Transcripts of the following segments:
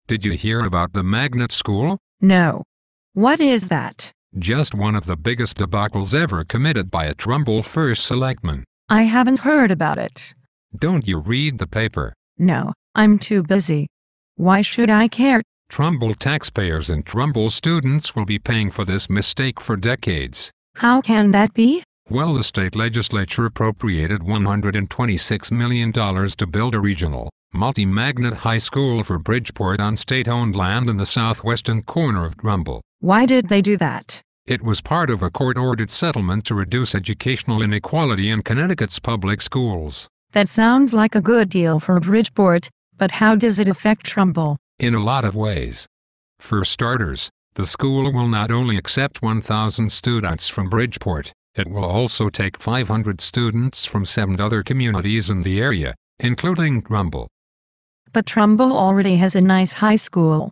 Did you hear about the magnet school? No. What is that? Just one of the biggest debacles ever committed by a Trumbull first selectman. I haven't heard about it. Don't you read the paper? No, I'm too busy. Why should I care? Trumbull taxpayers and Trumbull students will be paying for this mistake for decades. How can that be? Well, the state legislature appropriated $126 million to build a regional, multi-magnet high school for Bridgeport on state-owned land in the southwestern corner of Trumbull. Why did they do that? It was part of a court-ordered settlement to reduce educational inequality in Connecticut's public schools. That sounds like a good deal for Bridgeport, but how does it affect Trumbull? In a lot of ways. For starters, the school will not only accept 1,000 students from Bridgeport, it will also take 500 students from 7 other communities in the area, including Trumbull. But Trumbull already has a nice high school.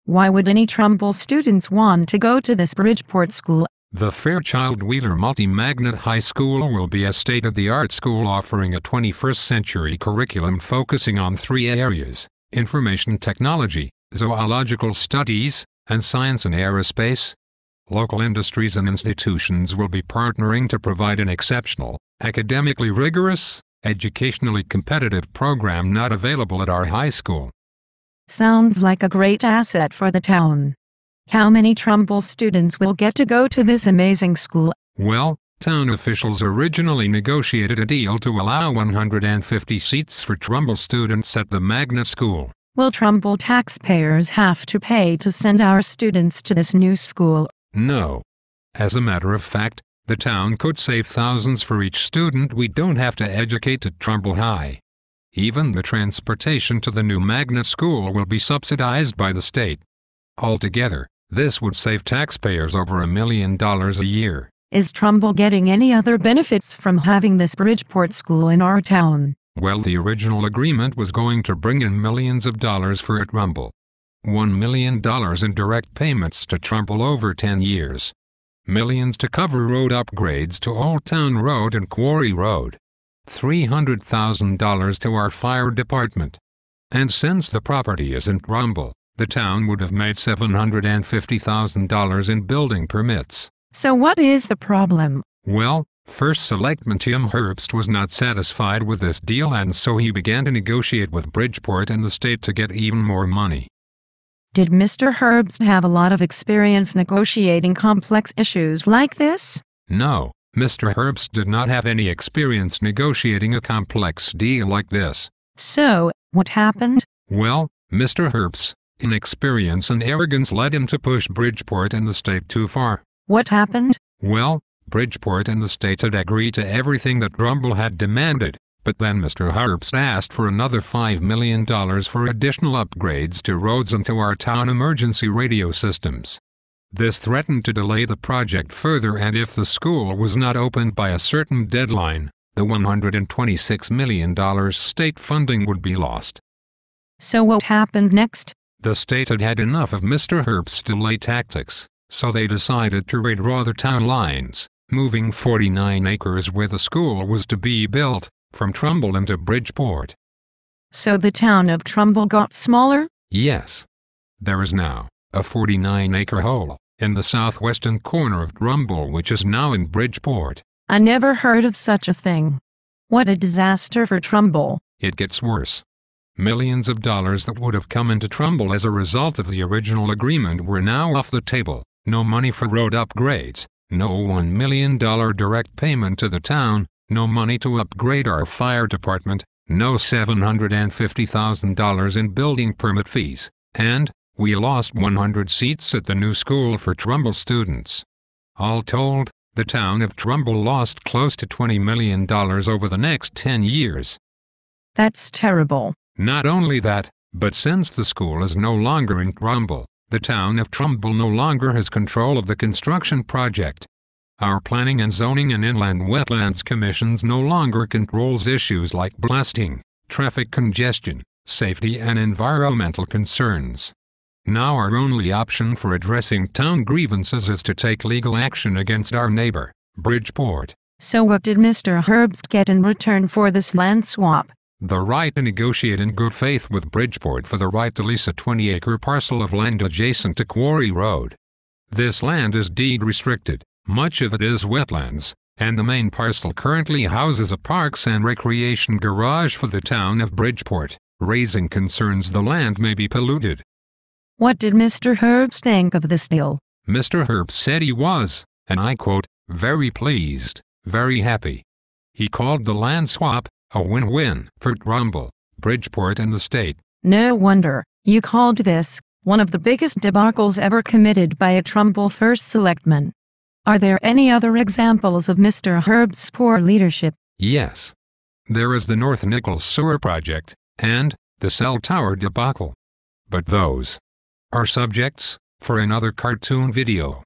Why would any Trumbull students want to go to this Bridgeport school? The Fairchild Wheeler Multi-Magnet High School will be a state-of-the-art school offering a 21st-century curriculum focusing on 3 areas: information technology, zoological studies, and science and aerospace. Local industries and institutions will be partnering to provide an exceptional, academically rigorous, educationally competitive program not available at our high school. Sounds like a great asset for the town. How many Trumbull students will get to go to this amazing school? Well, town officials originally negotiated a deal to allow 150 seats for Trumbull students at the magnet school. Will Trumbull taxpayers have to pay to send our students to this new school? No. As a matter of fact, the town could save thousands for each student we don't have to educate at Trumbull High. Even the transportation to the new magnet school will be subsidized by the state. Altogether, this would save taxpayers over $1 million a year. Is Trumbull getting any other benefits from having this Bridgeport school in our town? Well, the original agreement was going to bring in millions of dollars for Trumbull. $1 million in direct payments to Trumbull over 10 years. Millions to cover road upgrades to Old Town Road and Quarry Road. $300,000 to our fire department. And since the property is in Trumbull, the town would have made $750,000 in building permits. So what is the problem? Well, first Selectman Tim Herbst was not satisfied with this deal, and so he began to negotiate with Bridgeport and the state to get even more money. Did Mr. Herbst have a lot of experience negotiating complex issues like this? No, Mr. Herbst did not have any experience negotiating a complex deal like this. So, what happened? Well, Mr. Herbst's inexperience and arrogance led him to push Bridgeport and the state too far. What happened? Well, Bridgeport and the state had agreed to everything that Trumbull had demanded, but then Mr. Herbst asked for another $5 million for additional upgrades to roads and to our town emergency radio systems. This threatened to delay the project further, and if the school was not opened by a certain deadline, the $126 million state funding would be lost. So what happened next? The state had had enough of Mr. Herbst's delay tactics, so they decided to redraw the town lines, moving 49 acres where the school was to be built, from Trumbull into Bridgeport. So the town of Trumbull got smaller? Yes. There is now a 49-acre hole in the southwestern corner of Trumbull, which is now in Bridgeport. I never heard of such a thing. What a disaster for Trumbull. It gets worse. Millions of dollars that would have come into Trumbull as a result of the original agreement were now off the table. No money for road upgrades, no $1 million direct payment to the town, no money to upgrade our fire department, no $750,000 in building permit fees, and we lost 100 seats at the new school for Trumbull students. All told, the town of Trumbull lost close to $20 million over the next 10 years. That's terrible. Not only that, but since the school is no longer in Trumbull, the town of Trumbull no longer has control of the construction project. Our Planning and Zoning and Inland Wetlands Commissions no longer controls issues like blasting, traffic congestion, safety and environmental concerns. Now our only option for addressing town grievances is to take legal action against our neighbor, Bridgeport. So what did Mr. Herbst get in return for this land swap? the right to negotiate in good faith with Bridgeport for the right to lease a 20-acre parcel of land adjacent to Quarry Road. This land is deed restricted, much of it is wetlands, and the main parcel currently houses a parks and recreation garage for the town of Bridgeport, raising concerns the land may be polluted. What did Mr. Herbst think of this deal? Mr. Herbst said he was, and I quote, very pleased, very happy. He called the land swap a win-win for Trumbull, Bridgeport and the state. No wonder. You called this one of the biggest debacles ever committed by a Trumbull first selectman. Are there any other examples of Mr. Herbst's poor leadership? Yes. There is the North Nichols Sewer Project, and the cell tower debacle. But those are subjects for another cartoon video.